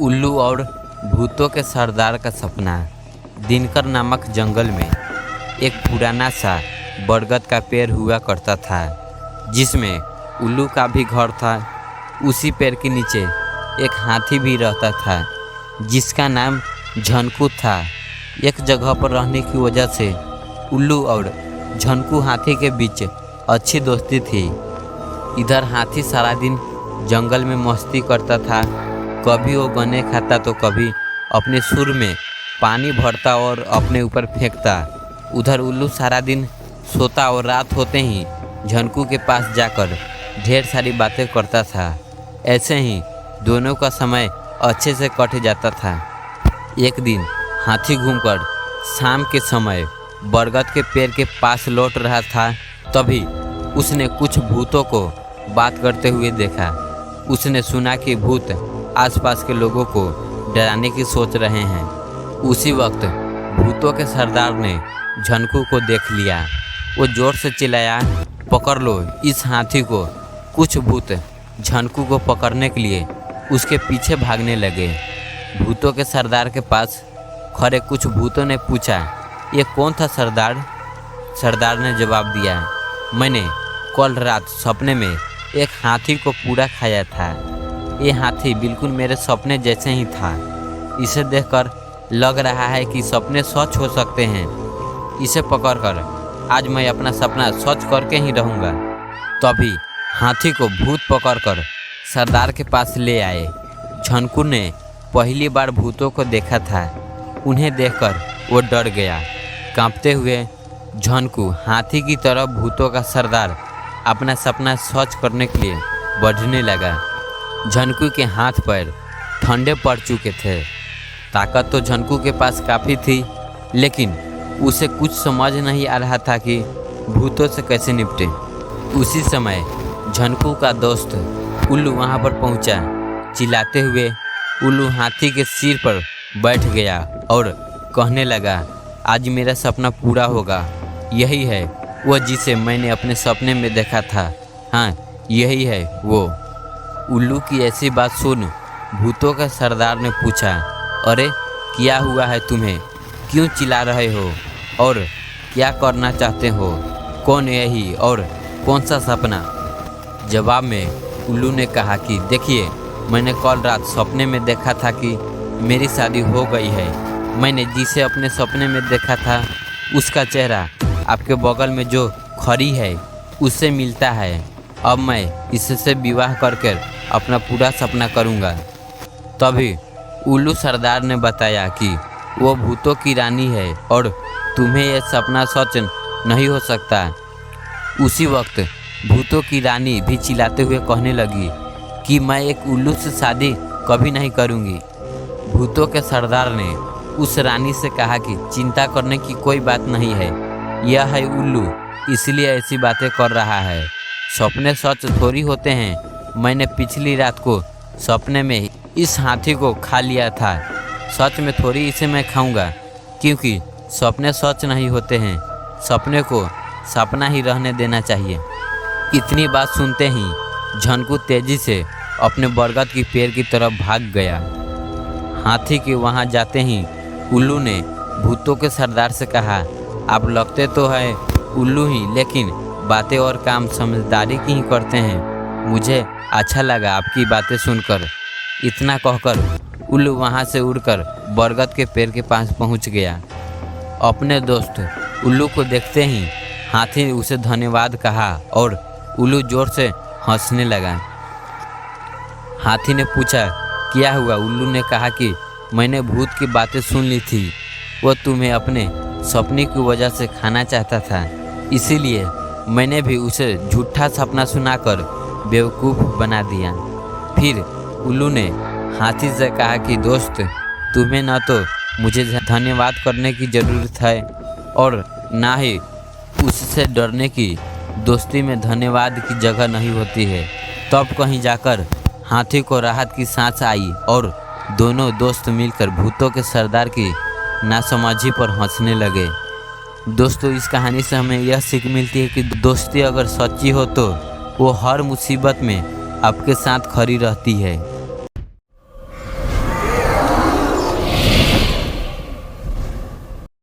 उल्लू और भूतों के सरदार का सपना। दिनकर नामक जंगल में एक पुराना सा बरगद का पेड़ हुआ करता था, जिसमें उल्लू का भी घर था। उसी पेड़ के नीचे एक हाथी भी रहता था, जिसका नाम झनकू था। एक जगह पर रहने की वजह से उल्लू और झनकू हाथी के बीच अच्छी दोस्ती थी। इधर हाथी सारा दिन जंगल में मस्ती करता था, कभी वो गन्ने खाता तो कभी अपने सुर में पानी भरता और अपने ऊपर फेंकता। उधर उल्लू सारा दिन सोता और रात होते ही झनकू के पास जाकर ढेर सारी बातें करता था। ऐसे ही दोनों का समय अच्छे से कट जाता था। एक दिन हाथी घूमकर शाम के समय बरगद के पेड़ के पास लौट रहा था, तभी उसने कुछ भूतों को बात करते हुए देखा। उसने सुना कि भूत आसपास के लोगों को डराने की सोच रहे हैं। उसी वक्त भूतों के सरदार ने झनकू को देख लिया। वो जोर से चिल्लाया, पकड़ लो इस हाथी को। कुछ भूत झनकू को पकड़ने के लिए उसके पीछे भागने लगे। भूतों के सरदार के पास खड़े कुछ भूतों ने पूछा, ये कौन था सरदार? सरदार ने जवाब दिया, मैंने कल रात सपने में एक हाथी को पूरा खाया था। ये हाथी बिल्कुल मेरे सपने जैसे ही था। इसे देखकर लग रहा है कि सपने सच हो सकते हैं। इसे पकड़कर आज मैं अपना सपना सच करके ही रहूँगा। तभी हाथी को भूत पकड़कर सरदार के पास ले आए। झनकू ने पहली बार भूतों को देखा था। उन्हें देखकर वो डर गया। कांपते हुए झनकू हाथी की तरफ भूतों का सरदार अपना सपना सच करने के लिए बढ़ने लगा। झनकू के हाथ पैर ठंडे पड़ चुके थे। ताकत तो झनकू के पास काफ़ी थी, लेकिन उसे कुछ समझ नहीं आ रहा था कि भूतों से कैसे निपटे। उसी समय झनकू का दोस्त उल्लू वहां पर पहुंचा। चिल्लाते हुए उल्लू हाथी के सिर पर बैठ गया और कहने लगा, आज मेरा सपना पूरा होगा। यही है वो जिसे मैंने अपने सपने में देखा था। हाँ, यही है वो। उल्लू की ऐसी बात सुन भूतों का सरदार ने पूछा, अरे क्या हुआ है तुम्हें? क्यों चिल्ला रहे हो और क्या करना चाहते हो? कौन यही और कौन सा सपना? जवाब में उल्लू ने कहा कि देखिए, मैंने कल रात सपने में देखा था कि मेरी शादी हो गई है। मैंने जिसे अपने सपने में देखा था उसका चेहरा आपके बगल में जो खड़ी है उससे मिलता है। अब मैं इससे विवाह करके अपना पूरा सपना करूँगा। तभी उल्लू सरदार ने बताया कि वो भूतों की रानी है और तुम्हें यह सपना सच नहीं हो सकता। उसी वक्त भूतों की रानी भी चिल्लाते हुए कहने लगी कि मैं एक उल्लू से शादी कभी नहीं करूँगी। भूतों के सरदार ने उस रानी से कहा कि चिंता करने की कोई बात नहीं है, यह है उल्लू, इसलिए ऐसी बातें कर रहा है। सपने सच थोड़ी होते हैं। मैंने पिछली रात को सपने में इस हाथी को खा लिया था। सच में थोड़ी इसे मैं खाऊंगा, क्योंकि सपने सच नहीं होते हैं। सपने को सपना ही रहने देना चाहिए। इतनी बात सुनते ही झनकू तेजी से अपने बरगद की पेड़ की तरफ भाग गया। हाथी के वहां जाते ही उल्लू ने भूतों के सरदार से कहा, आप लगते तो है उल्लू ही, लेकिन बातें और काम समझदारी की ही करते हैं। मुझे अच्छा लगा आपकी बातें सुनकर। इतना कहकर उल्लू वहां से उड़कर बरगद के पेड़ के पास पहुंच गया। अपने दोस्त उल्लू को देखते ही हाथी ने उसे धन्यवाद कहा और उल्लू जोर से हंसने लगा। हाथी ने पूछा, क्या हुआ? उल्लू ने कहा कि मैंने भूत की बातें सुन ली थी। वो तुम्हें अपने सपने की वजह से खाना चाहता था, इसीलिए मैंने भी उसे झूठा सपना सुनाकर बेवकूफ़ बना दिया। फिर उल्लू ने हाथी से कहा कि दोस्त, तुम्हें न तो मुझे धन्यवाद करने की ज़रूरत है और ना ही उससे डरने की। दोस्ती में धन्यवाद की जगह नहीं होती है। तब कहीं जाकर हाथी को राहत की सांस आई और दोनों दोस्त मिलकर भूतों के सरदार की नासमझी पर हंसने लगे। दोस्तों, इस कहानी से हमें यह सीख मिलती है कि दोस्ती अगर सच्ची हो तो वो हर मुसीबत में आपके साथ खड़ी रहती है।